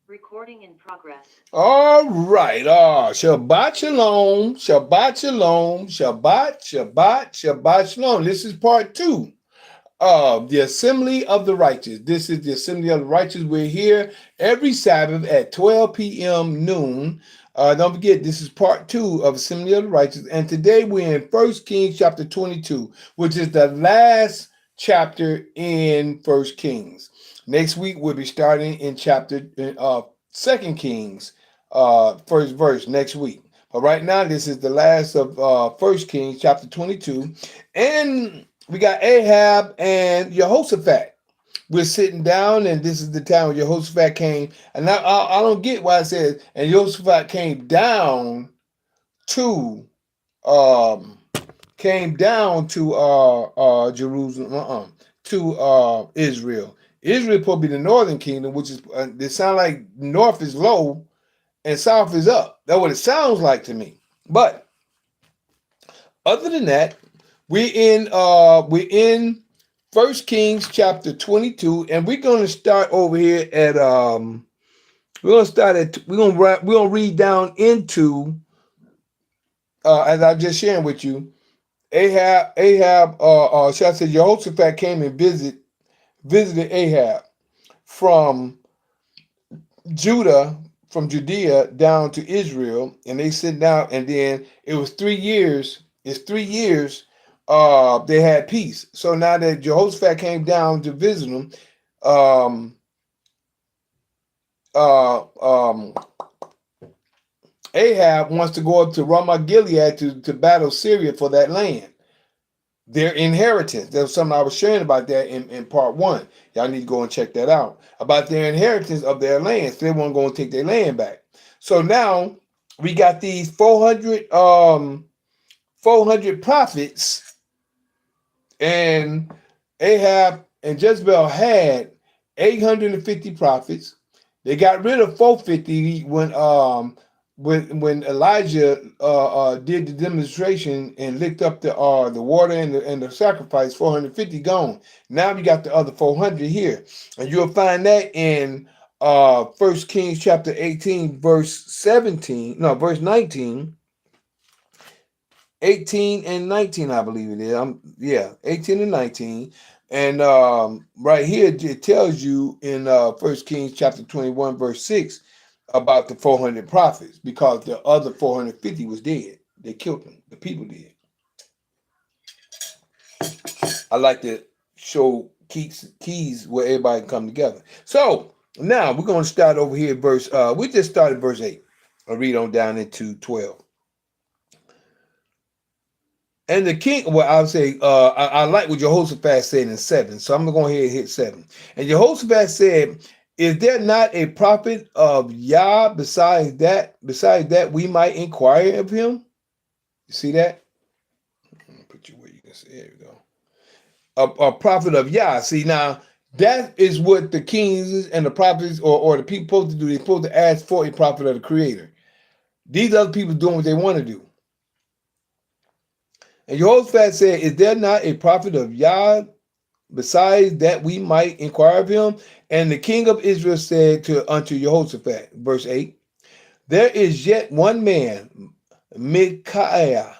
Recording in progress. All right. Shabbat Shalom. Shabbat Shalom. Shabbat Shalom. This is part two of the Assembly of the Righteous. This is the Assembly of the Righteous. We're here every Sabbath at 12 p.m. noon. Don't forget, this is part two of Assembly of the Righteous. And today we're in 1 Kings chapter 22, which is the last chapter in 1 Kings. Next week, we'll be starting in chapter 2 Kings, first verse next week. But right now, this is the last of 1 Kings chapter 22. And we got Ahab and Jehoshaphat. We're sitting down, and this is the time when Jehoshaphat came. And now I don't get why it says, and Jehoshaphat to um Jerusalem, to Israel. Israel supposed to be the northern kingdom, which is it sounds like north is low and south is up. That's what it sounds like to me. But other than that, we're in 1 Kings chapter 22, and we're gonna start over here at we're gonna read down into as I just sharing with you. Should I say Jehoshaphat came and visited Ahab from Judah, from Judea down to Israel, and they sit down, and then it was 3 years. It's 3 years. They had peace. So now that Jehoshaphat came down to visit them, um, uh, um, Ahab wants to go up to Ramoth Gilead to battle Syria for that land, their inheritance. There was something I was sharing about that in part one. Y'all need to go and check that out. About their inheritance of their land. So they weren't going to take their land back. So now we got these 400 prophets, and Ahab and Jezebel had 850 prophets. They got rid of 450 when Elijah did the demonstration and licked up the water and the sacrifice. 450 gone. Now we got the other 400 here, and you'll find that in 1 Kings chapter 18 verse 19. 18 and 19, I believe it is. 18 and 19. And right here it tells you in 1 Kings chapter 21 verse 6 about the 400 prophets, because the other 450 was dead. They killed them. The people did. I like to show keys where everybody can come together. So now we're going to start over here we just started verse 8. I'll read on down into 12. And the king, well, I'll say, I like what Jehoshaphat said in 7. So I'm going to go ahead and hit 7. And Jehoshaphat said, is there not a prophet of Yah besides that we might inquire of him? You see that? Put you where you can see. There you go. A prophet of Yah. See, now, that is what the kings and the prophets or the people supposed to do. They're supposed to ask for a prophet of the Creator. These other people doing what they want to do. And Jehoshaphat said, is there not a prophet of Yah besides that we might inquire of him? And the king of Israel said unto Jehoshaphat, verse 8, there is yet one man, Micaiah,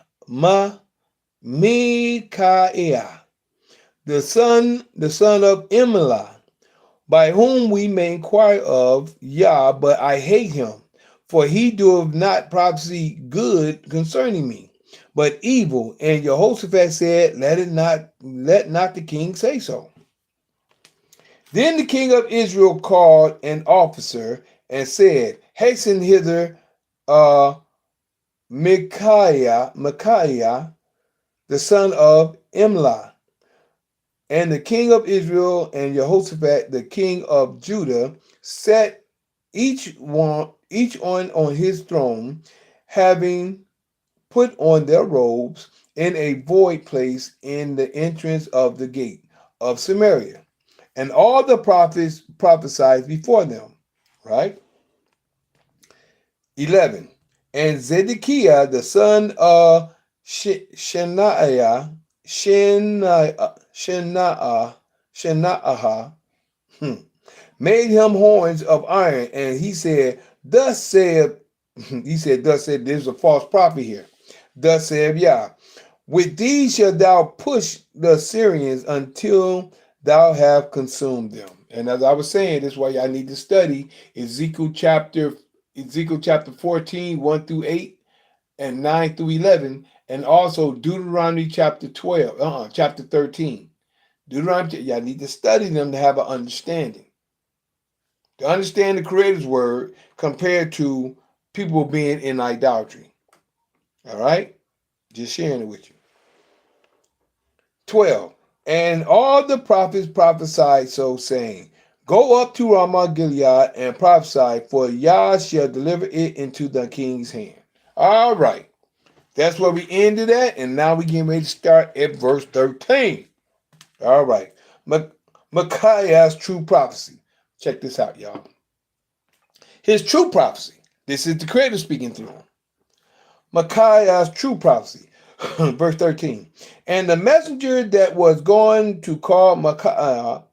the son of Imlah, by whom we may inquire of Yah, but I hate him, for he doeth not prophesy good concerning me, but evil. And Jehoshaphat said, let not the king say so. Then the king of Israel called an officer and said, hasten hither Micaiah, the son of Imlah. And the king of Israel and Jehoshaphat, the king of Judah, sat each on his throne, having put on their robes in a void place in the entrance of the gate of Samaria. And all the prophets prophesied before them. Right? 11. And Zedekiah, the son of Shemaiah, made him horns of iron, and he said, thus said, thus said, there's a false prophet here. Thus said Yah, with these shalt thou push the Assyrians until thou have consumed them. And as I was saying, this is why y'all need to study Ezekiel chapter 14, 1 through 8, and 9 through 11, and also Deuteronomy chapter 13. Deuteronomy, y'all need to study them to have an understanding. To understand the Creator's word compared to people being in idolatry. All right? Just sharing it with you. 12. And all the prophets prophesied so, saying, go up to Ramoth Gilead and prophesy, for Yah shall deliver it into the king's hand. All right. That's where we ended at, and now we getting ready to start at verse 13. All right. Micaiah's true prophecy. Check this out, y'all. His true prophecy. This is the Creator speaking through him. Micaiah's true prophecy. Verse 13. And the messenger that was going to call Micaiah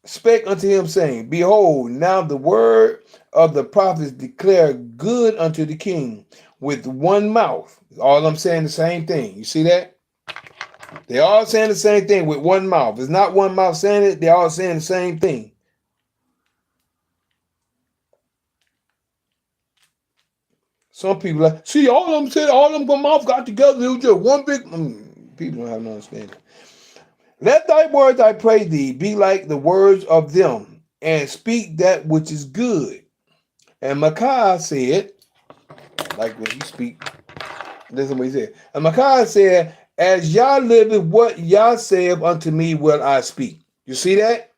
spake unto him, saying, behold, now the word of the prophets declare good unto the king with one mouth. All I'm saying the same thing. You see that? They all saying the same thing with one mouth. It's not one mouth saying it. They all saying the same thing. Some people like, see, all of them said, all of them mouth got together. It was just one big. People don't have no understanding. Let thy words, I pray thee, be like the words of them, and speak that which is good. And Micaiah said, like when he speak, listen what he said. And Micaiah said, as Yah liveth, what Yah saith unto me will I speak. You see that?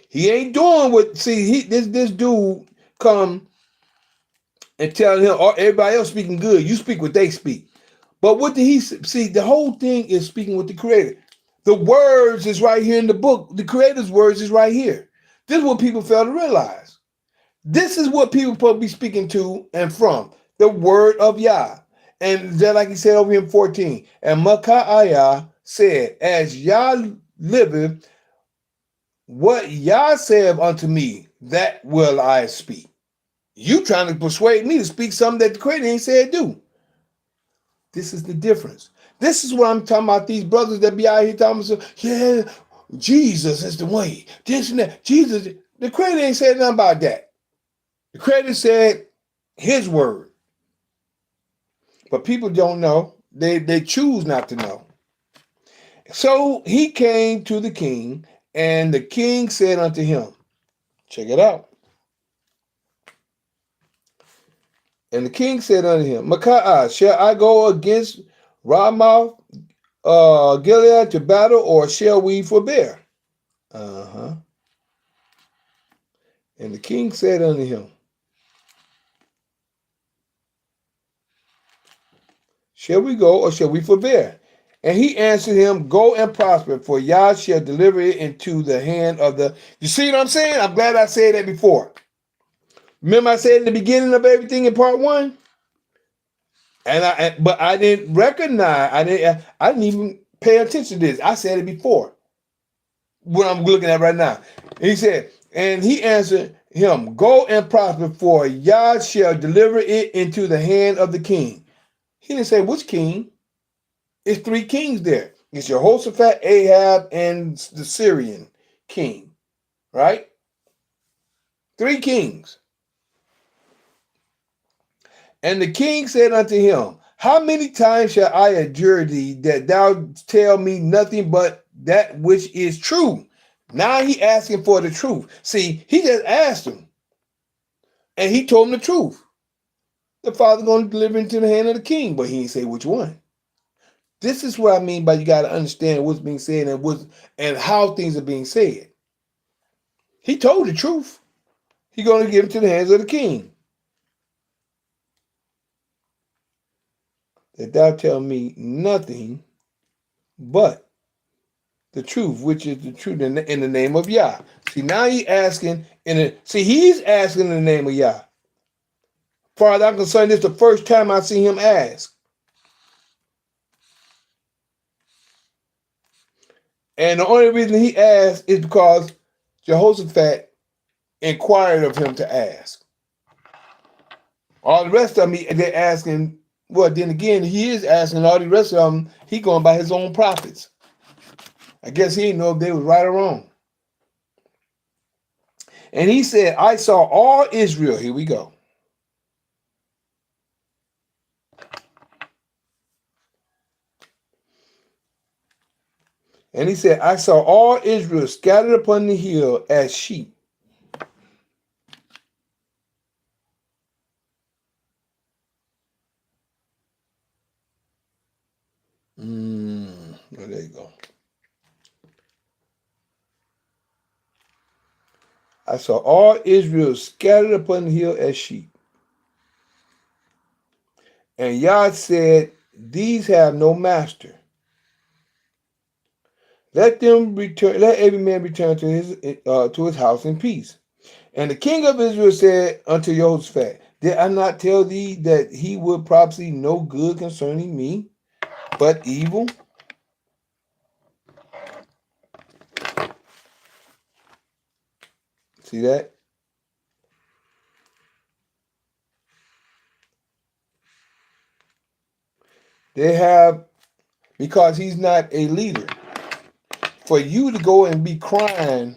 He ain't doing what, see, this dude come and tell him, oh, everybody else speaking good. You speak what they speak. But what did he see? The whole thing is speaking with the Creator. The words is right here in the book. The Creator's words is right here. This is what people fail to realize. This is what people supposed to be speaking to and from. The word of Yah. And just like he said over here in 14. And Micaiah said, as Yah liveth, what Yah saith unto me, that will I speak. You trying to persuade me to speak something that the Creator ain't said do. This is the difference. This is what I'm talking about. These brothers that be out here talking about, yeah, Jesus is the way. This and that. Jesus, the Creator ain't said nothing about that. The Creator said his word. But people don't know. They choose not to know. So he came to the king, and the king said unto him, check it out. And the king said unto him, Micaiah, shall I go against Ramoth Gilead to battle, or shall we forbear? And the king said unto him, shall we go, or shall we forbear? And he answered him, go and prosper, for Yah shall deliver it into the hand of the... You see what I'm saying? I'm glad I said that before. Remember I said in the beginning of everything in part 1? But I didn't recognize, I didn't even pay attention to this. I said it before. What I'm looking at right now. He said, and he answered him, go and prosper, for Yah shall deliver it into the hand of the king. He didn't say which king. It's 3 kings there. It's Jehoshaphat, Ahab, and the Syrian king. Right? 3 kings. And the king said unto him, how many times shall I adjure thee that thou tell me nothing but that which is true? Now he asking for the truth. See, he just asked him. And he told him the truth. The father going to deliver into the hand of the king, but he didn't say which one. This is what I mean by you got to understand what's being said and how things are being said. He told the truth. He's going to give him to the hands of the king. That thou tell me nothing but the truth, which is the truth in the name of Yah. See, now he's asking he's asking in the name of Yah. As far as I'm concerned, this is the first time I see him ask. And the only reason he asked is because Jehoshaphat inquired of him to ask. All the rest of them, they're asking. Well, then again, he is asking all the rest of them. He going by his own prophets. I guess he didn't know if they was right or wrong. And he said, I saw all Israel. Here we go. And he said, I saw all Israel scattered upon the hill as sheep. There you go. I saw all Israel scattered upon the hill as sheep. And Yah said, these have no master. Let them return. Let every man return to his house in peace. And the king of Israel said unto Jehoshaphat, did I not tell thee that he would prophesy no good concerning me, but evil? See that? They have, because he's not a leader, for you to go and be crying,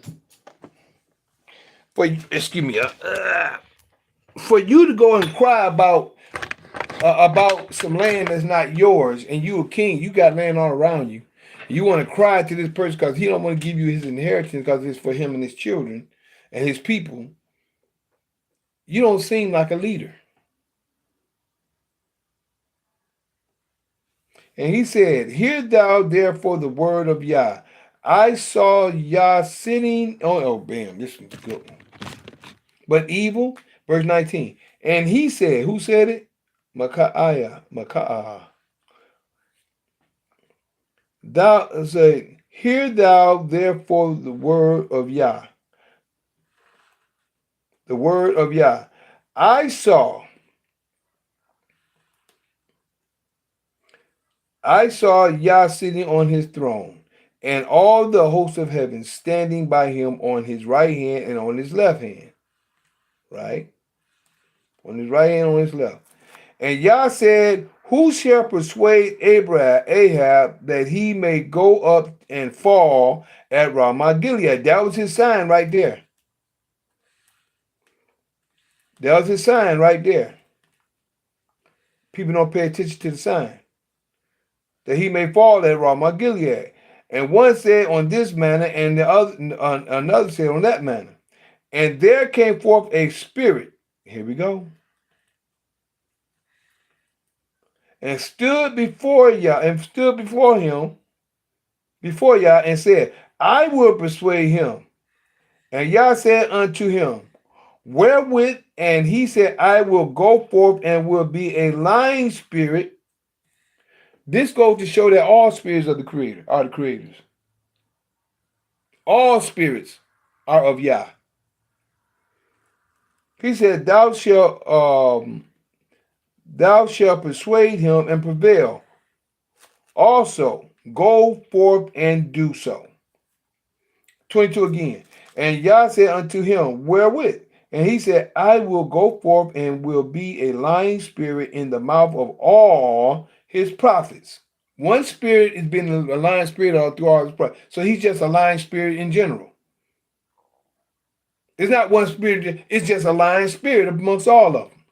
for you to go and cry about some land that's not yours, and you a king, you got land all around you. You want to cry to this person because he don't want to give you his inheritance because it's for him and his children and his people. You don't seem like a leader. And he said, hear thou therefore the word of Yah. I saw Yah sitting, bam, this is a good one. But evil, verse 19. And he said, who said it? Maka'ah. Thou say, hear thou therefore the word of Yah. The word of Yah. I saw Yah sitting on his throne, and all the hosts of heaven standing by him on his right hand and on his left hand. Right? On his right hand, on his left. And Yah said, who shall persuade Ahab that he may go up and fall at Ramoth Gilead? That was his sign right there. That was his sign right there. People don't pay attention to the sign. That he may fall at Ramoth Gilead. And one said on this manner, and the other, another said on that manner. And there came forth a spirit. Here we go. And stood before Yah, and stood before him, before Yah, and said, I will persuade him. And Yah said unto him, wherewith? And he said, I will go forth and will be a lying spirit. This goes to show that all spirits of the Creator are the creators. All spirits are of Yah. He said, thou shalt persuade him and prevail. Also, go forth and do so. 22 again. And Yah said unto him, wherewith? And he said, I will go forth and will be a lying spirit in the mouth of all his prophets. One spirit has been a lying spirit all through all his prophets. So he's just a lying spirit in general. It's not one spirit, it's just a lying spirit amongst all of them.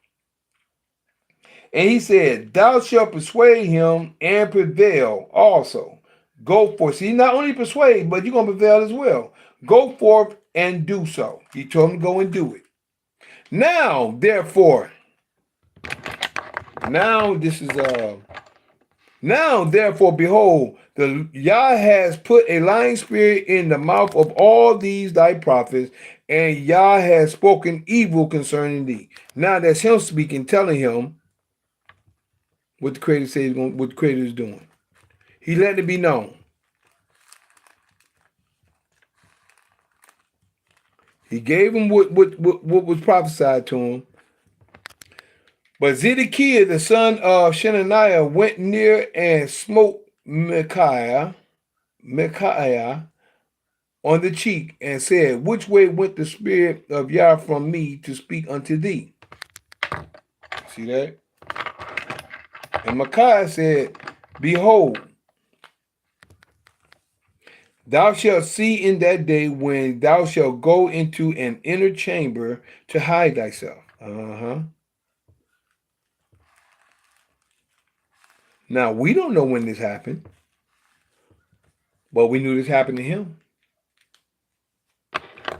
And he said, thou shalt persuade him and prevail also. Go forth. See, not only persuade, but you're going to prevail as well. Go forth and do so. He told him to go and do it. Now, therefore, behold, the Yah has put a lying spirit in the mouth of all these thy prophets, and Yah has spoken evil concerning thee. Now that's him speaking, telling him what the Creator says, what the Creator is doing. He let it be known. He gave him what was prophesied to him. But Zedekiah, the son of Shenaniah, went near and smote Micaiah, Micaiah on the cheek and said, which way went the spirit of Yah from me to speak unto thee? See that? And Micaiah said, behold, thou shalt see in that day when thou shalt go into an inner chamber to hide thyself. Now, we don't know when this happened, but we knew this happened to him.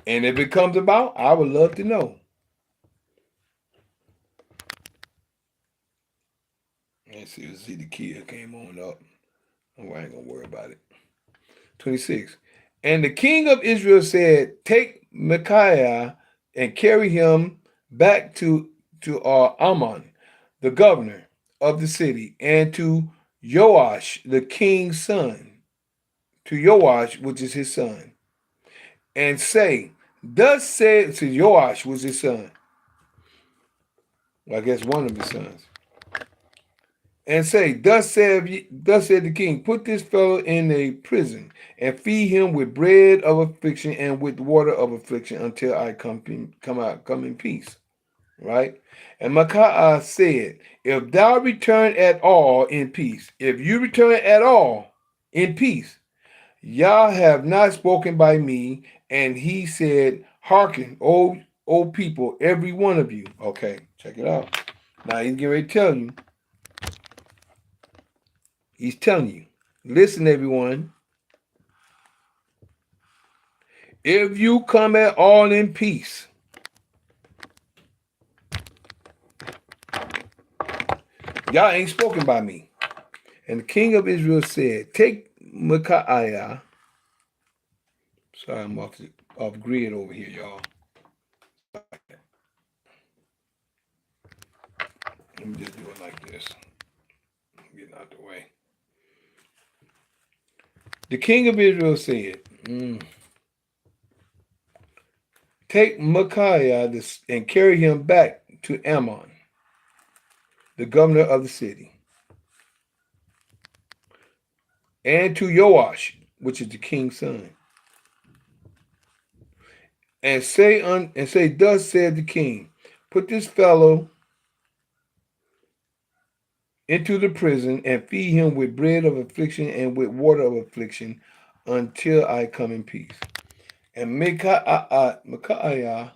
And if it comes about, I would love to know. Let's see the kid came on up. Oh, I ain't going to worry about it. 26. And the king of Israel said, take Micaiah and carry him back to Ammon, the governor of the city, and to Joash, the king's son, to Joash, which is his son, and say, thus said, to Joash was his son, well, I guess one of his sons, and say, thus said the king, put this fellow in a prison and feed him with bread of affliction and with water of affliction until I come in peace. Right? And Micaiah said, if thou return at all in peace, if you return at all in peace, Yah have not spoken by me. And he said, hearken, O people, every one of you. Okay, check it out. Now he's getting ready to tell you. He's telling you, listen, everyone. If you come at all in peace, Yah ain't spoken by me. And the king of Israel said, take Micaiah. Sorry, I'm off grid over here, y'all. Let me just do it like this. I'm getting out the way. The king of Israel said, take Micaiah and carry him back to Ammon, the governor of the city, and to Joash, which is the king's son, and say, thus said the king, put this fellow into the prison and feed him with bread of affliction and with water of affliction until I come in peace. And Micaiah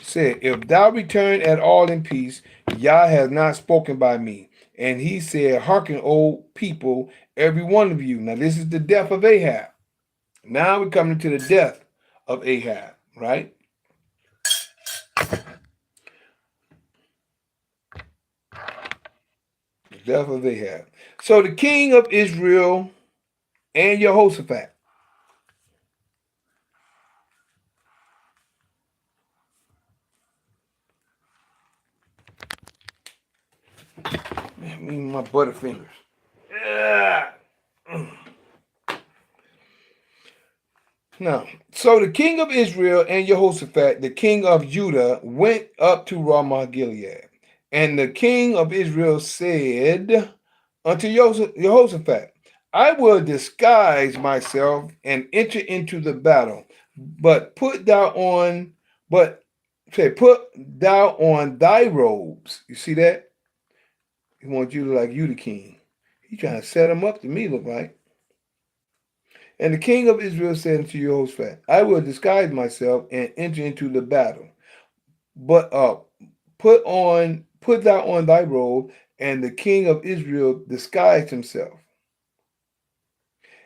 said, if thou return at all in peace, Yah has not spoken by me. And he said, hearken, O people, every one of you. Now this is the death of Ahab. Now we're coming to the death of Ahab, right? The death of Ahab. So the king of Israel and Jehoshaphat. Man, me and my butterfingers. Yeah. Now, so the king of Israel and Jehoshaphat, the king of Judah, went up to Ramoth Gilead. And the king of Israel said unto Jehoshaphat, I will disguise myself and enter into the battle, but put thou on thy robes. You see that? He wants you to like you the king. He's trying to set him up to me, look like. And the king of Israel said unto Jehoshaphat, I will disguise myself and enter into the battle. But put thou on thy robe. And the king of Israel disguised himself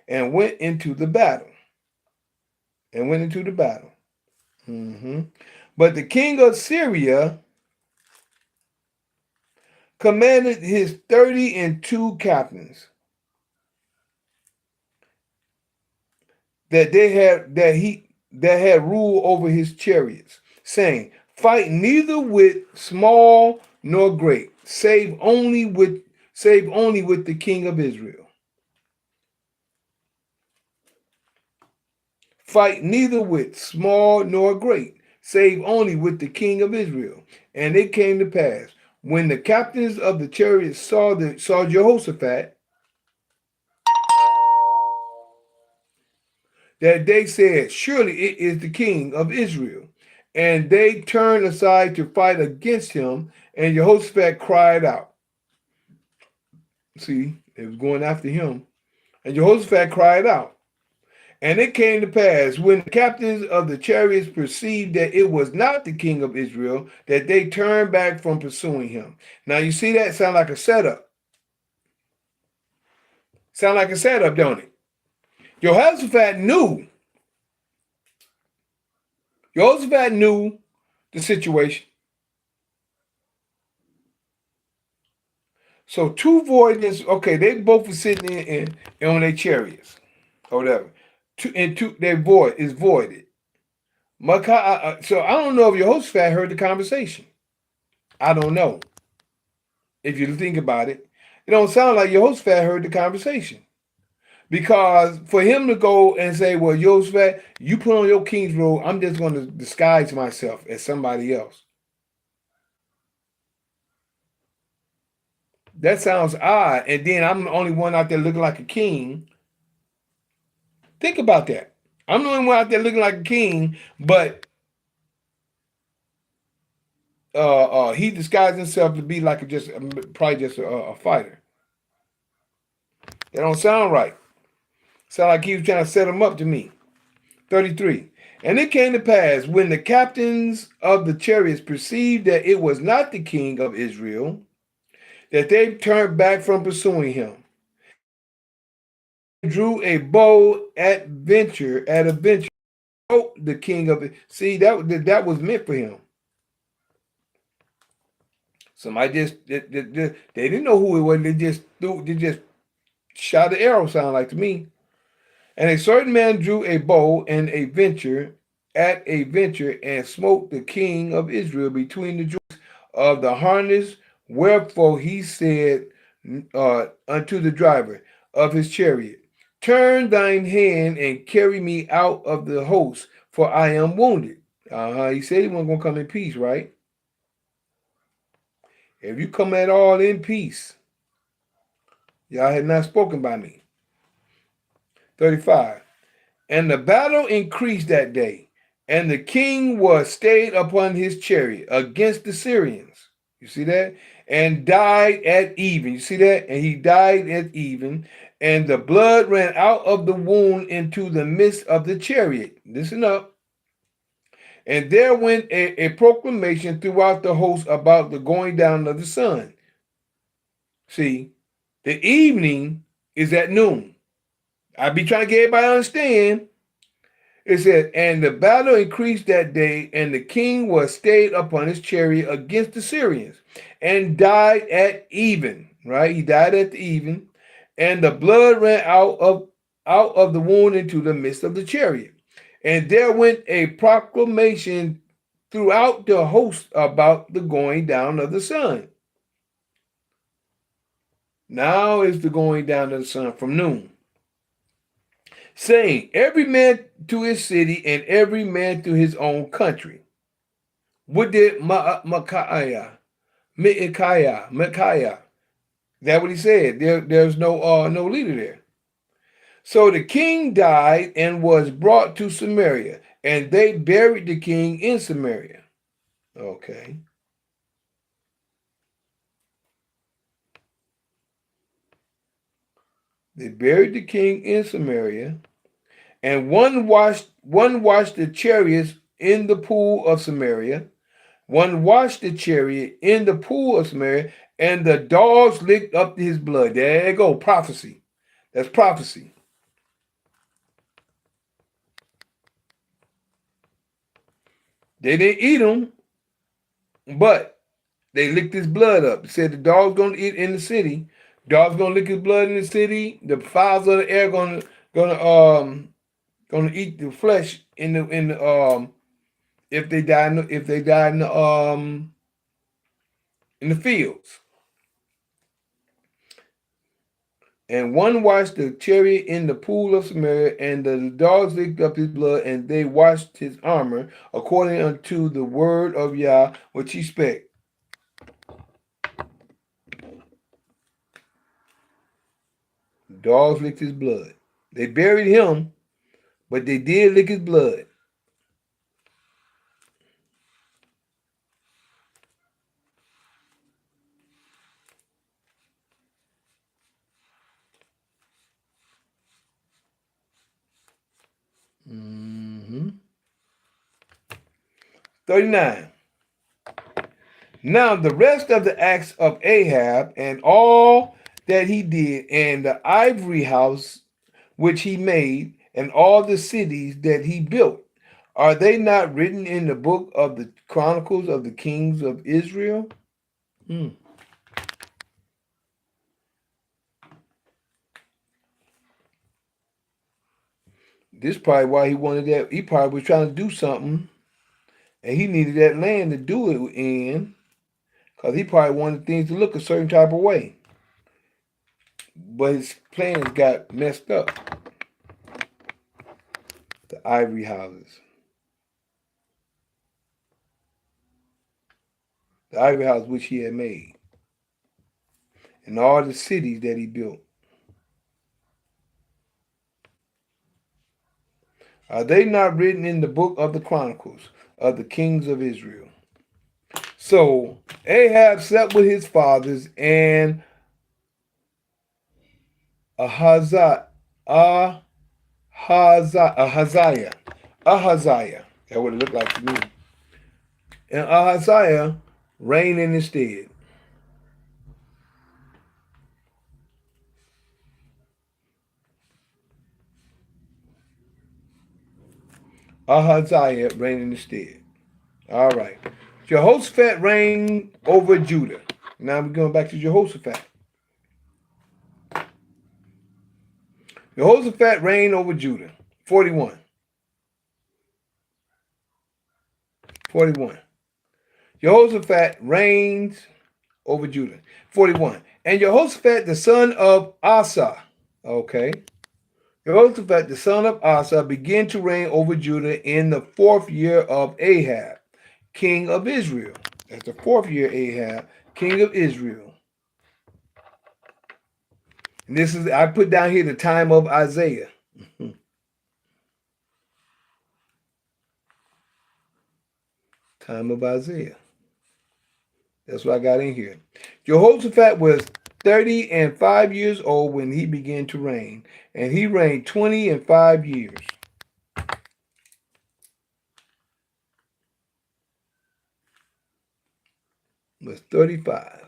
and went into the battle. But the king of Syria commanded his 32 captains that had rule over his chariots, saying, fight neither with small nor great, save only with the king of Israel. Fight neither with small nor great, save only with the king of Israel. And it came to pass, when the captains of the chariots saw Jehoshaphat, that they said, surely it is the king of Israel. And they turned aside to fight against him, and Jehoshaphat cried out. See, it was going after him. And Jehoshaphat cried out. And it came to pass, when the captains of the chariots perceived that it was not the king of Israel, that they turned back from pursuing him. Now you see that? Sound like a setup. Sound like a setup, don't it? Jehoshaphat knew. Jehoshaphat knew the situation. So two voiders, okay, they both were sitting in on their chariots or whatever. Their void is voided. So I don't know if Jehoshaphat heard the conversation. I don't know. If you think about it, it don't sound like Jehoshaphat heard the conversation. Because for him to go and say, well, Jehoshaphat, you put on your king's robe, I'm just going to disguise myself as somebody else. That sounds odd. And then I'm the only one out there looking like a king. Think about that. I'm the only one out there looking like a king, but he disguised himself to be like probably just a fighter. That don't sound right. Sound like he was trying to set him up to me. 33. And it came to pass, when the captains of the chariots perceived that it was not the king of Israel, that they turned back from pursuing him. Drew a bow at a venture, the king of it. See, that was meant for him. Somebody they didn't know who it was. They just shot the arrow, sound like to me. And a certain man drew a bow and a venture and smote the king of Israel between the joints of the harness. Wherefore he said unto the driver of his chariot, turn thine hand and carry me out of the host, for I am wounded. He said he wasn't going to come in peace, right? If you come at all in peace, y'all had not spoken by me. 35. And the battle increased that day, and the king was stayed upon his chariot against the Syrians. You see that? And died at even. You see that? And he died at even, and the blood ran out of the wound into the midst of the chariot. Listen up. And there went a proclamation throughout the host about the going down of the sun. See, the evening is at noon. I be trying to get everybody to understand. It said, and the battle increased that day, and the king was stayed upon his chariot against the Syrians, and died at even. Right? He died at the even, and the blood ran out of the wound into the midst of the chariot. And there went a proclamation throughout the host about the going down of the sun. Now is the going down of the sun from noon, saying, every man to his city and every man to his own country. What did Micaiah? That what he said. There's no leader there. So the king died and was brought to Samaria, and they buried the king in Samaria. Okay. They buried the king in Samaria, and one washed the chariots in the pool of Samaria. One washed the chariot in the pool of Samaria, and the dogs licked up his blood. There you go, prophecy. That's prophecy. They didn't eat him, but they licked his blood up. They said the dog's gonna eat in the city. Dog's gonna lick his blood in the city. The fowls of the air gonna eat the flesh in the if they die in the fields. And one washed the chariot in the pool of Samaria, and the dogs licked up his blood, and they washed his armor, according unto the word of Yah, which he spake. Dogs licked his blood. They buried him, but they did lick his blood. Mm-hmm. 39. Now the rest of the acts of Ahab and all that he did, and the ivory house which he made, and all the cities that he built, are they not written in the book of the Chronicles of the Kings of Israel? Hmm. This is probably why he wanted that. He probably was trying to do something, and he needed that land to do it in, because he probably wanted things to look a certain type of way. But his plans got messed up. The ivory houses. The ivory house which he had made, and all the cities that he built. Are they not written in the book of the Chronicles of the Kings of Israel? So Ahab slept with his fathers, and Ahaziah, Ahaziah, that would it looked like to me. And Ahaziah reigned in his stead. Ahaziah reigned in his stead. All right. Jehoshaphat reigned over Judah. Now we're going back to Jehoshaphat. Jehoshaphat reigned over Judah. 41. 41. Jehoshaphat reigns over Judah. 41. And Jehoshaphat, the son of Asa, okay. Jehoshaphat, the son of Asa, began to reign over Judah in the 4th year of Ahab, king of Israel. That's the 4th year Ahab, king of Israel. And this is, I put down here the time of Isaiah. Time of Isaiah. That's what I got in here. Jehoshaphat was 30 and 5 years old when he began to reign, and he reigned 20 and 5 years. Was 35.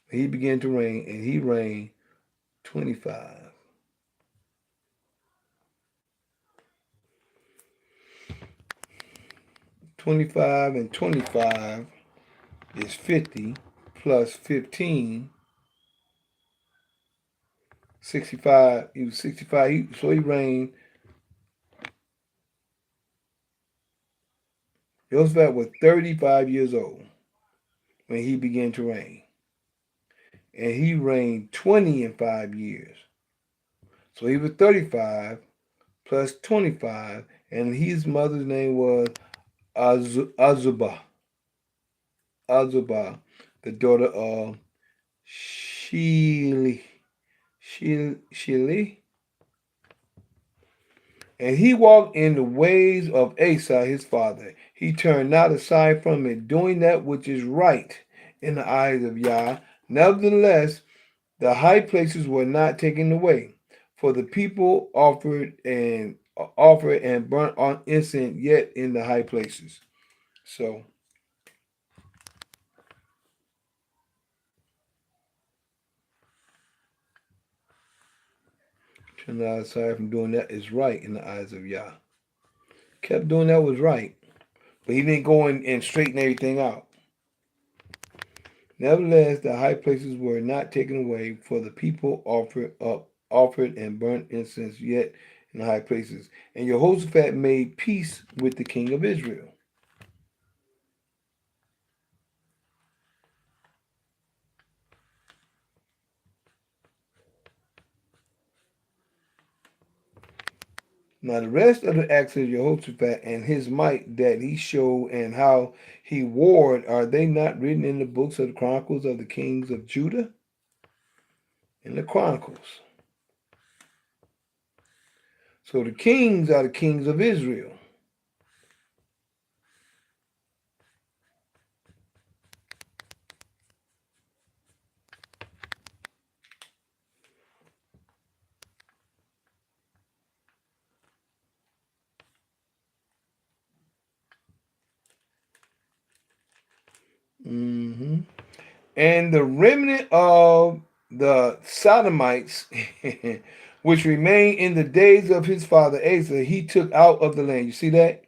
He began to reign, and he reigned 25. 25 and 25 is 50 plus 15. 65. He was 65. So he reigned. Jehoshaphat was 35 years old when he began to reign. And he reigned 20 and 5 years. So he was 35 plus 25, and his mother's name was Azubah. Azubah, the daughter of Shili. And he walked in the ways of Asa his father. He turned not aside from it, doing that which is right in the eyes of Yah. Nevertheless, the high places were not taken away, for the people offered and burnt on incense yet in the high places. So turn not aside from doing that is right in the eyes of Yah. Kept doing that was right, but he didn't go in and straighten everything out. Nevertheless, the high places were not taken away, for the people offered and burnt incense yet in the high places. And Jehoshaphat made peace with the king of Israel. Now the rest of the acts of Jehoshaphat and his might that he showed and how he warred, are they not written in the books of the Chronicles of the kings of Judah? In the Chronicles. So the kings are the kings of Israel. Mm-hmm. And the remnant of the Sodomites, which remained in the days of his father Asa, he took out of the land. You see that?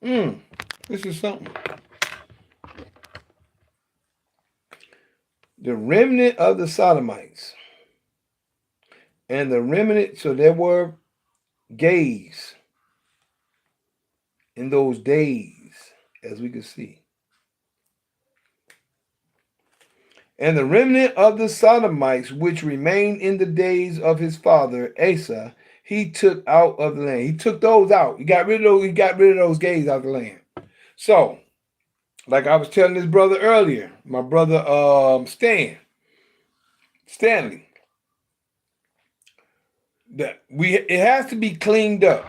This is something. The remnant of the Sodomites. And the remnant, so there were gays in those days, as we can see. And the remnant of the Sodomites, which remained in the days of his father Asa, he took out of the land. He took those out. He got rid of those. He got rid of those gays out of the land. So, like I was telling this brother earlier, my brother Stanley, that it has to be cleaned up.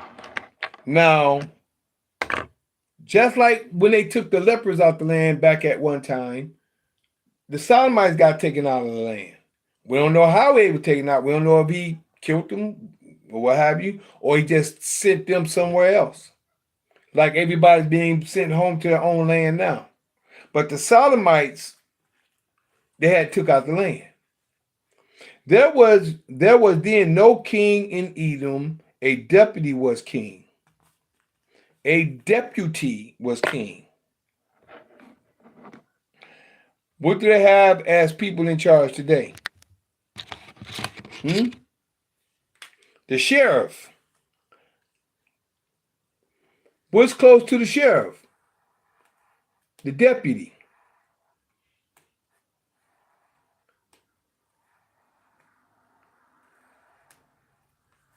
Now, just like when they took the lepers out the land back at one time, the Sodomites got taken out of the land. We don't know how they were taken out. We don't know if he killed them or what have you, or he just sent them somewhere else. Like everybody's being sent home to their own land now. But the Sodomites, they had took out the land. There was then no king in Edom. A deputy was king. A deputy was king. What do they have as people in charge today? The sheriff. What's close to the sheriff? The deputy.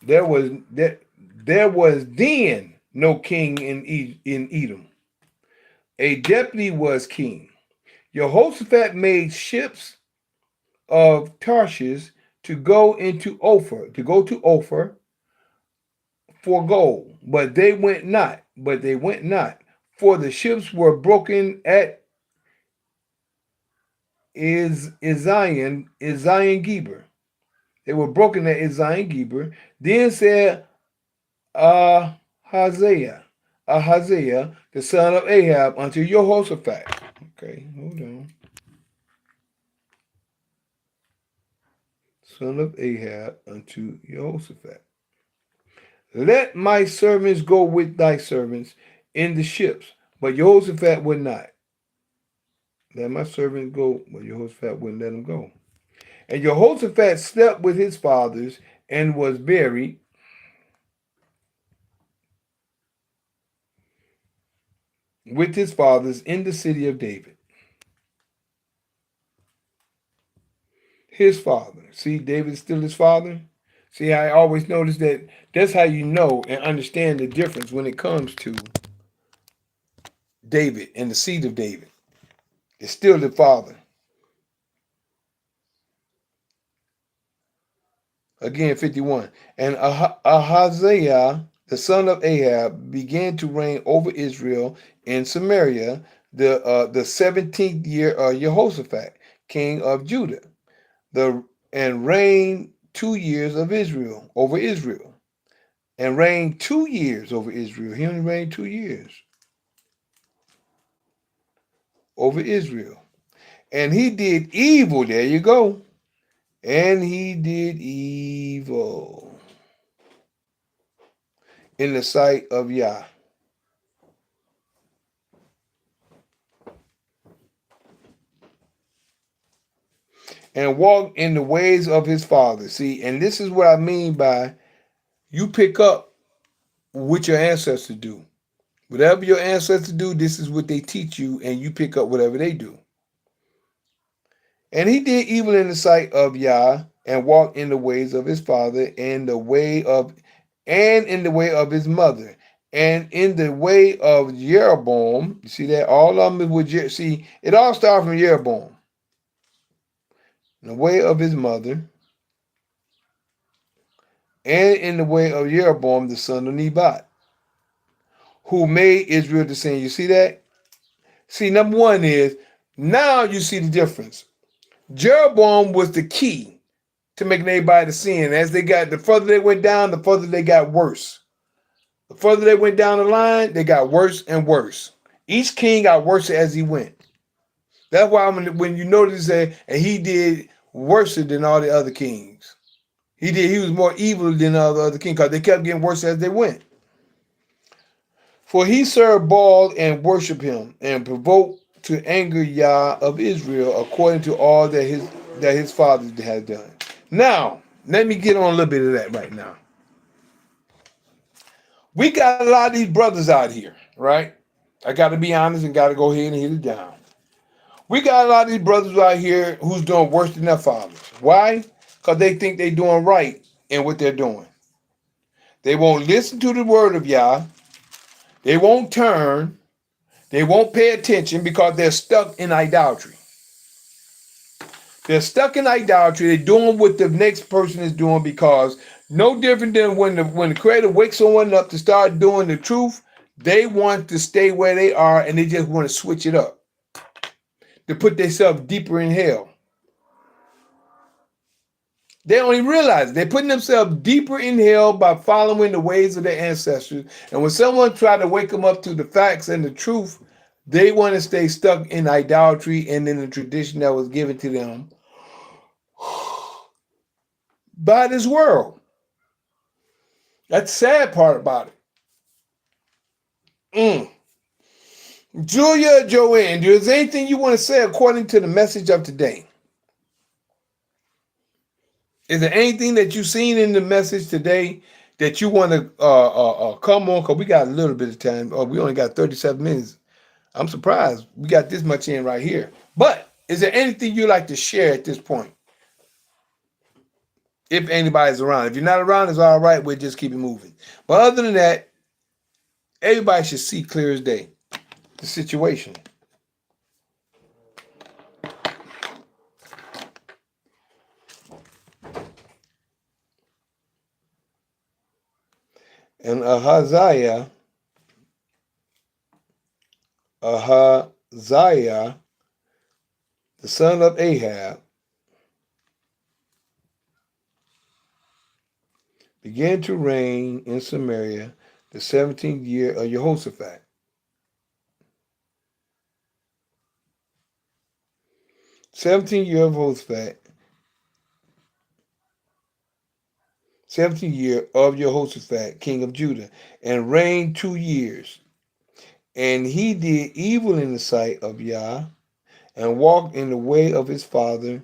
There was then no king in Edom. A deputy was king. Jehoshaphat made ships of Tarshish to go to Ophir for gold, but they went not. For the ships were broken at Ezion Geber. They were broken at Ezion Geber. Then said Ahaziah, the son of Ahab, unto Jehoshaphat. Okay, hold on. Son of Ahab unto Jehoshaphat. Let my servants go with thy servants in the ships, but Jehoshaphat would not. Let my servants go, but Jehoshaphat wouldn't let them go. And Jehoshaphat slept with his fathers and was buried with his fathers in the city of David. His father. See, David's still his father. See, I always notice that that's how you know and understand the difference when it comes to David and the seed of David. It's still the father. Again, 51. And Ahaziah, the son of Ahab, began to reign over Israel in Samaria the 17th year of Jehoshaphat, king of Judah, and reigned 2 years over Israel. And reigned 2 years over Israel. He only reigned 2 years over Israel. And he did evil. There you go. And he did evil in the sight of Yah. And walked in the ways of his father. See, and this is what I mean by you pick up what your ancestors do. Whatever your ancestors do, this is what they teach you, and you pick up whatever they do. And he did evil in the sight of Yah, and walk in the ways of his father, and in the way of his mother, and in the way of Jeroboam. You see that? All of them with see, it all starts from Jeroboam. In the way of his mother, and in the way of Jeroboam, the son of Nebat, who made Israel to sin. You see that? See, number one is, now you see the difference. Jeroboam was the key to making everybody to sin. As the further they went down, the further they got worse. The further they went down the line, they got worse and worse. Each king got worse as he went. That's why when you notice that, and he did worse than all the other kings. He was more evil than all the other kings because they kept getting worse as they went. For he served Baal and worshiped him, and provoked to anger Yah of Israel, according to all that his fathers had done. Now, let me get on a little bit of that right now. We got a lot of these brothers out here, right? I got to be honest and got to go ahead and hit it down. We got a lot of these brothers out here who's doing worse than their fathers. Why? Because they think they're doing right in what they're doing. They won't listen to the word of Yah. They won't turn. They won't pay attention because they're stuck in idolatry. They're stuck in idolatry. They're doing what the next person is doing, because no different than when the Creator wakes someone up to start doing the truth, they want to stay where they are and they just want to switch it up to put themselves deeper in hell. They don't even realize it. They're putting themselves deeper in hell by following the ways of their ancestors. And when someone tries to wake them up to the facts and the truth, they want to stay stuck in idolatry and in the tradition that was given to them by this world. That's the sad part about it. Julia Joanne, is there anything you want to say according to the message of today? Is there anything that you've seen in the message today that you want to come on? Because we got a little bit of time. We only got 37 minutes. I'm surprised we got this much in right here. But is there anything you'd like to share at this point? If anybody's around. If you're not around, it's all right. We'll just keep it moving. But other than that, everybody should see clear as day the situation. And Ahaziah, the son of Ahab, began to reign in Samaria the 17th year of Jehoshaphat. Seventeenth year of Jehoshaphat, king of Judah, and reigned 2 years. And he did evil in the sight of Yah, and walked in the way of his father,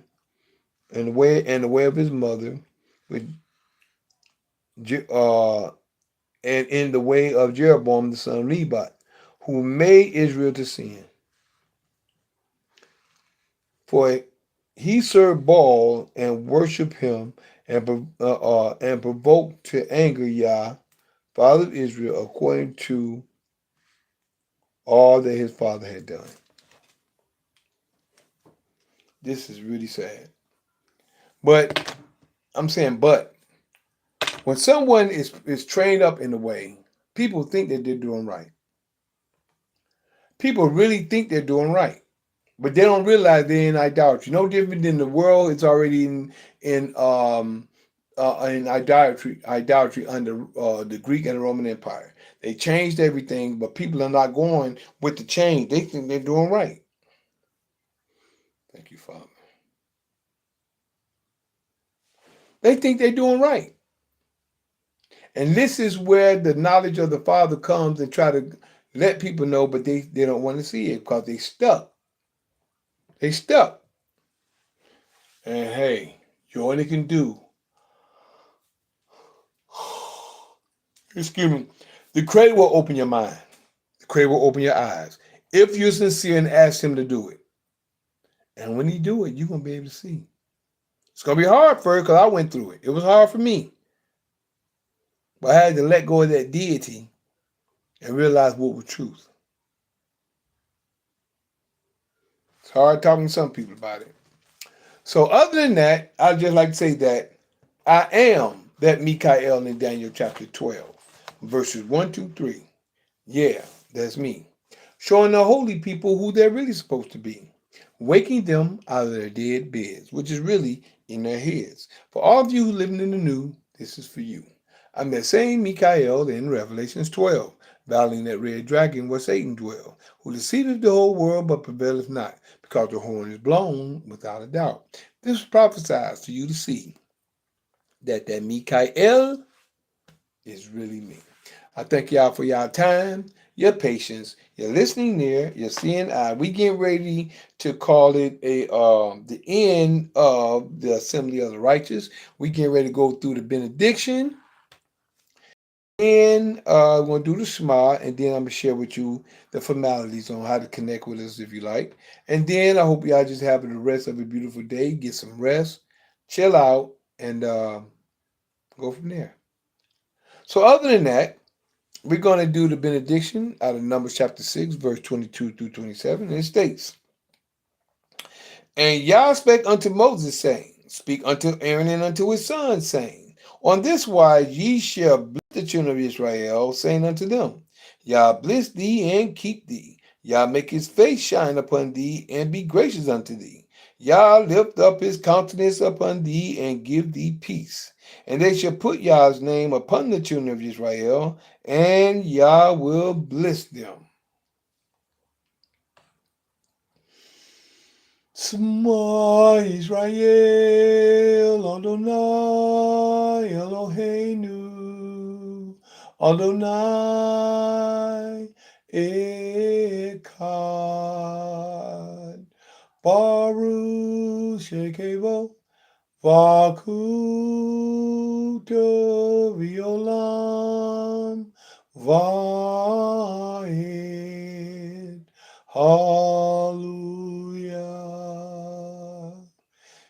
and the way of his mother, and in the way of Jeroboam the son of Nebat, who made Israel to sin. For he served Baal and worshipped him, and provoked to anger Yah, father of Israel, according to all that his father had done. This is really sad. But I'm saying, when someone is trained up in a way, people think that they're doing right. People really think they're doing right, but they don't realize they're in idolatry. No different than the world. It's already in idolatry under the Greek and the Roman Empire. They changed everything, but people are not going with the change. They think they're doing right. Thank you, Father. They think they're doing right. And this is where the knowledge of the Father comes and try to let people know, but they don't want to see it because they stuck. They stuck. And hey, you only can do. Excuse me. The Creator will open your mind. The Creator will open your eyes. If you're sincere and ask him to do it. And when he do it, you're going to be able to see. It's going to be hard for her because I went through it. It was hard for me. But I had to let go of that deity and realize what was truth. It's hard talking to some people about it. So other than that, I'd just like to say that I am that Mikael in Daniel chapter 12, verses 1, 2, 3. Yeah, that's me. Showing the holy people who they're really supposed to be. Waking them out of their dead beds, which is really in their heads. For all of you who living in the new, this is for you. I'm that same Mikael in Revelations 12, battling that red dragon where Satan dwell, who deceiveth the whole world but prevaileth not, because the horn is blown without a doubt. This prophesies to you to see that Mikael is really me. I thank y'all for y'all time, your patience, your listening there, your seeing eye. We getting ready to call it the end of the Assembly of the Righteous. We getting ready to go through the benediction. And we're going to do the Shema, and then I'm going to share with you the formalities on how to connect with us if you like. And then I hope y'all just have the rest of a beautiful day, get some rest, chill out, and go from there. So other than that, we're going to do the benediction out of Numbers chapter 6, verse 22 through 27. And it states, And Yah spake unto Moses, saying, Speak unto Aaron and unto his sons, saying, On this wise ye shall bless the children of Israel, saying unto them, Yah bless thee and keep thee. Yah make his face shine upon thee and be gracious unto thee. Yah lift up his countenance upon thee and give thee peace. And they shall put Yah's name upon the children of Israel, and Yah will bless them. Shema Israel, Adonai Eloheinu, Adonai Echad, Baruch Shekevo, Vakuto Violam, Vaed, Hallelujah.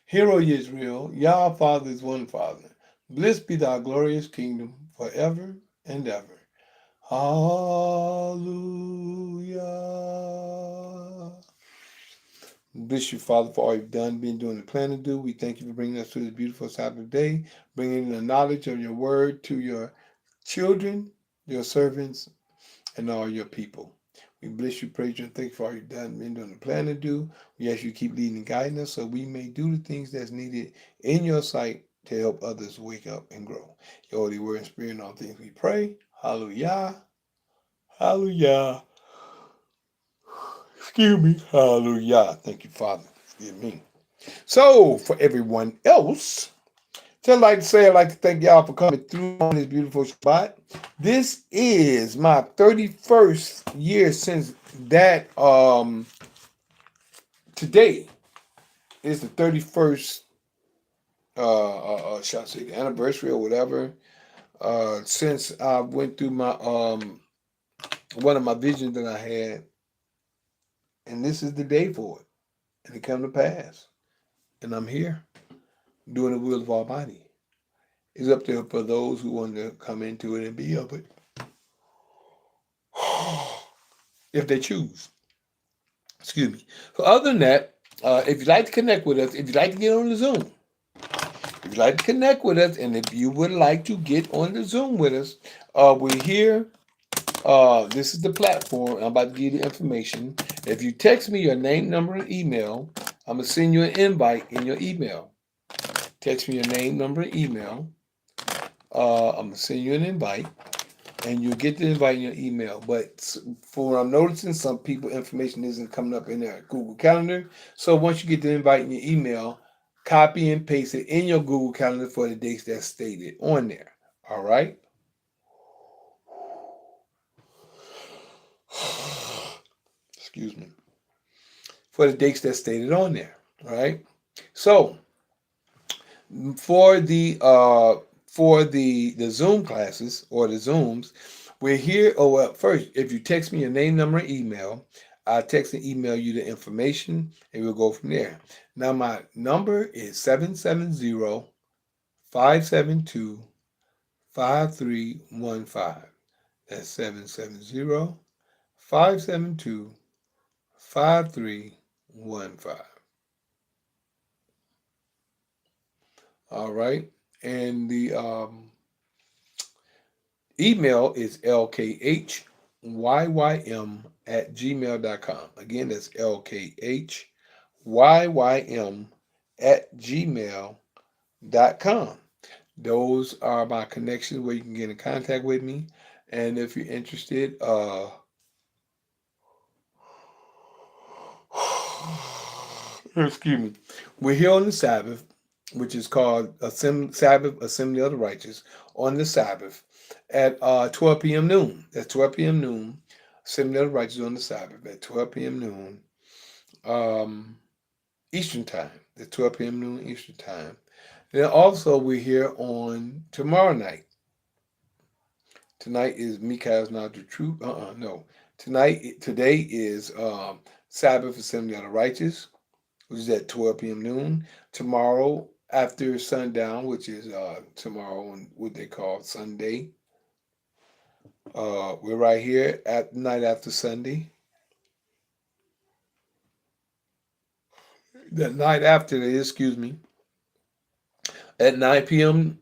Hear, O Israel, Yah Father is one Father. Blessed be thy glorious kingdom forever and ever. Hallelujah. Bless you, Father, for all you've done, been doing, and plan to do. We thank you for bringing us to this beautiful Sabbath day, bringing the knowledge of your word to your children, your servants, and all your people. We bless you, praise you, and thank you for all you've done, been doing, and plan to do. We ask you to keep leading and guiding us so we may do the things that's needed in your sight to help others wake up and grow. Your holy word and spirit in all things we pray. Hallelujah. Hallelujah. Excuse me. Hallelujah. Thank you, Father. Forgive me. So, for everyone else, I'd like to thank y'all for coming through on this beautiful Shabbat. This is my 31st year since that. Today is the 31st. Shall I say the anniversary or whatever? Since I went through my one of my visions that I had, and this is the day for it, and it come to pass, and I'm here doing the will of Almighty. It's up there for those who want to come into it and be of it, if they choose. Excuse me. So other than that, if you'd like to connect with us, if you'd like to get on the Zoom, if you'd like to connect with us, and if you would like to get on the Zoom with us, we're here. This is the platform. I'm about to give you the information. If you text me your name, number, and email, I'm going to send you an invite in your email. Text me your name, number, and email. I'm going to send you an invite, and you'll get the invite in your email. But for what I'm noticing, some people information isn't coming up in their Google Calendar. So once you get the invite in your email, copy and paste it in your Google Calendar for the dates that's stated on there. All right? Excuse me. For the dates that's stated on there. All right? So for the Zoom classes or the Zooms, we're here. Oh, well, first, if you text me your name, number, and email, I'll text and email you the information, and we'll go from there. Now my number is 770-572-5315. That's 770-572-5315. All right. And the email is lkhyym@gmail.com. Again, that's lkhyym@gmail.com. Those are my connections where you can get in contact with me. And if you're interested, excuse me, we're here on the Sabbath, which is called Sabbath Assembly of the Righteous, on the Sabbath at 12 p.m. noon. That's 12 p.m. noon. Assembly of the Righteous on the Sabbath at 12 p.m. noon Eastern Time. At 12 p.m. noon Eastern Time. Then also we're here on tomorrow night. Tonight is Mikael's Not the Truth. No. Today is Sabbath Assembly of the Righteous, which is at 12 p.m. noon. Tomorrow after sundown, which is tomorrow on what they call Sunday. We're right here at night after Sunday. The night after that, excuse me, at 9 p.m.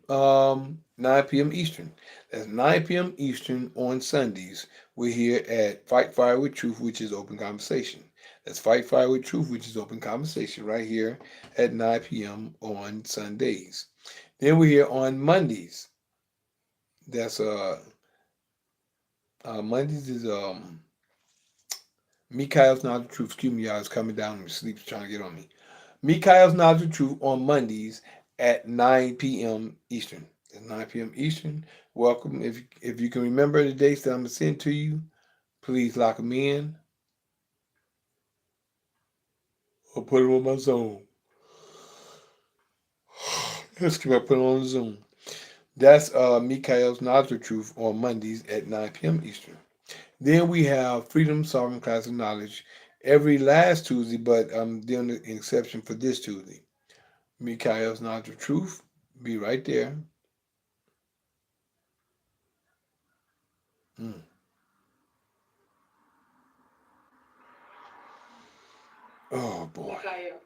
9 p.m. Eastern. That's 9 p.m. Eastern on Sundays. We're here at Fight Fire with Truth, which is open conversation. That's Fight Fire with Truth, which is open conversation, right here at 9 p.m. on Sundays. Then we're here on Mondays. That's Mondays is Mikael's Not the Truth. Excuse me, y'all. It's coming down and sleep trying to get on me. Mikael's Not the Truth on Mondays at 9 p.m. Eastern. At 9 p.m. Eastern. Welcome. If you can remember the dates that I'm going to send to you, please lock them in or put them on my Zoom. Let's keep put them on Zoom. That's Mikael's Not the Truth on Mondays at 9 p.m. Eastern. Then we have Freedom Solving Class of Knowledge every last Tuesday, but I'm doing an exception for this Tuesday. Mikael's Not the Truth. Be right there. Mm. Oh boy.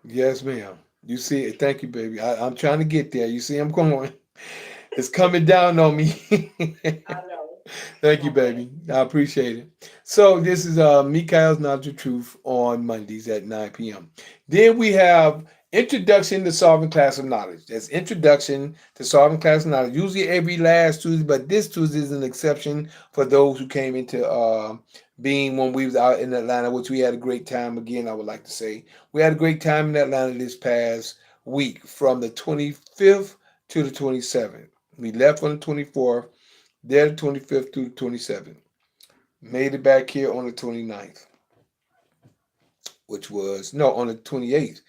Yes, ma'am. You see it. Thank you, baby. I'm trying to get there. You see, I'm going. It's coming down on me. Thank you, baby. I appreciate it. So this is Mikael's Not the Truth on Mondays at 9 p.m. Then we have Introduction to Solving Class of Knowledge. That's Introduction to Solving Class of Knowledge. Usually every last Tuesday, but this Tuesday is an exception for those who came into being when we was out in Atlanta, which we had a great time. Again, I would like to say we had a great time in Atlanta this past week from the 25th to the 27th. We left on the 24th, there the 25th to the 27th. Made it back here on the 29th, which was, no, on the 28th.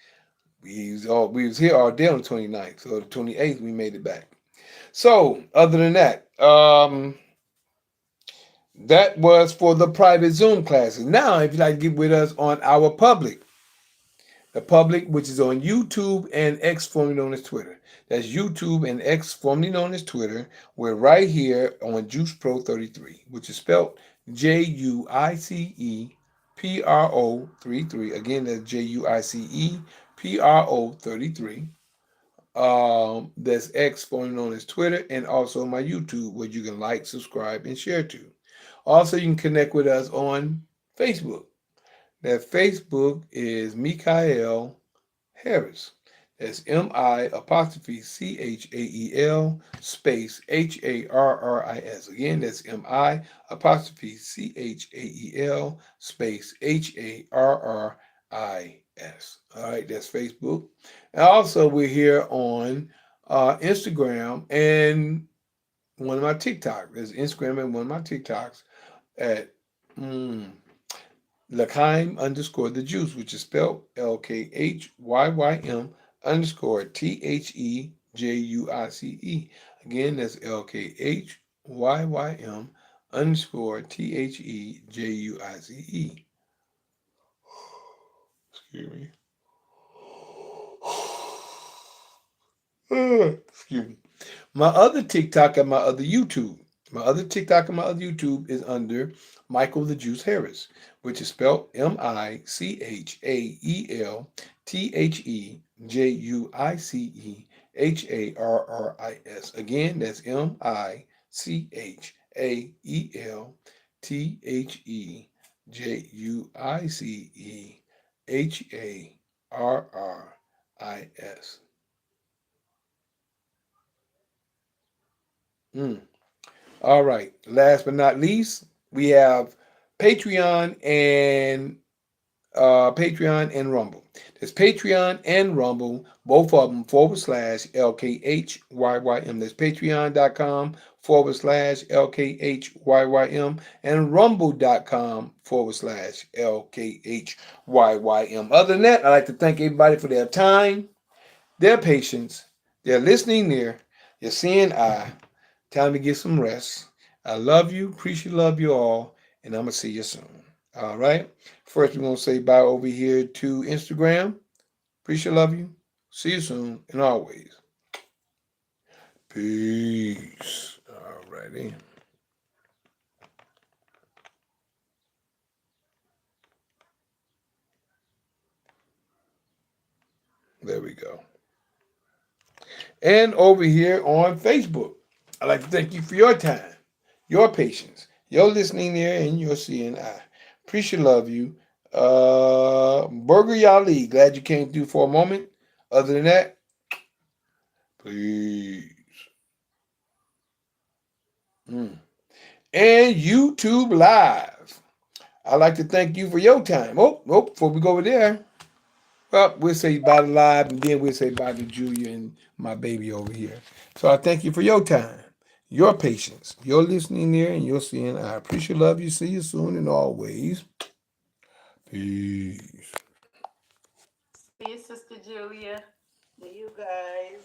We was here all day on the 29th. So the 28th, we made it back. So other than that, that was for the private Zoom classes. Now, if you'd like to get with us on our public, the public, which is on YouTube and X, formerly known as Twitter. That's YouTube and X, formerly known as Twitter. We're right here on Juice Pro 33, which is spelled JUICE PRO 33. Again, that's JUICE PRO 33. That's X, formerly known as Twitter, and also my YouTube, where you can like, subscribe, and share to. Also, you can connect with us on Facebook. That Facebook is Mikael Harris. That's MI''CHAEL space HARRIS. Again, that's MI''CHAEL space HARRIS. All right, that's Facebook. And also, we're here on Instagram and one of my TikToks. There's Instagram and one of my TikToks at L'chaim _ the juice, which is spelled LKHYYM _ THEJUICE. Again, that's LKHYYM _ THEJUICE. Excuse me. Excuse me. My other TikTok and my other YouTube. My other TikTok and my other YouTube is under Michael the Juice Harris, which is spelled MichaelTheJuiceHarris. Again, that's MichaelTheJuiceHarris. Mm. All right. Last but not least, we have Patreon and Patreon and Rumble. There's Patreon and Rumble, both of them /LKHYYM. That's patreon.com /LKHYYM and rumble.com /LKHYYM. Other than that, I'd like to thank everybody for their time, their patience, their listening ear, your seeing eye. Time to get some rest. I love you. Appreciate love you all. And I'm going to see you soon. All right. First, we're going to say bye over here to Instagram. Appreciate love you. See you soon. And always. Peace. All righty. There we go. And over here on Facebook, I'd like to thank you for your time, your patience, your listening ear, and your seeing eye. Appreciate love you. Burger Yali, glad you came through for a moment. Other than that, please. Mm. And YouTube Live. I'd like to thank you for your time. Before we go over there, well, we'll say bye to Live, and then we'll say bye to Julia and my baby over here. So I thank you for your time, your patience, your listening there, and your seeing. I appreciate love you. See you soon and always. Peace. See you, Sister Julia. See you guys.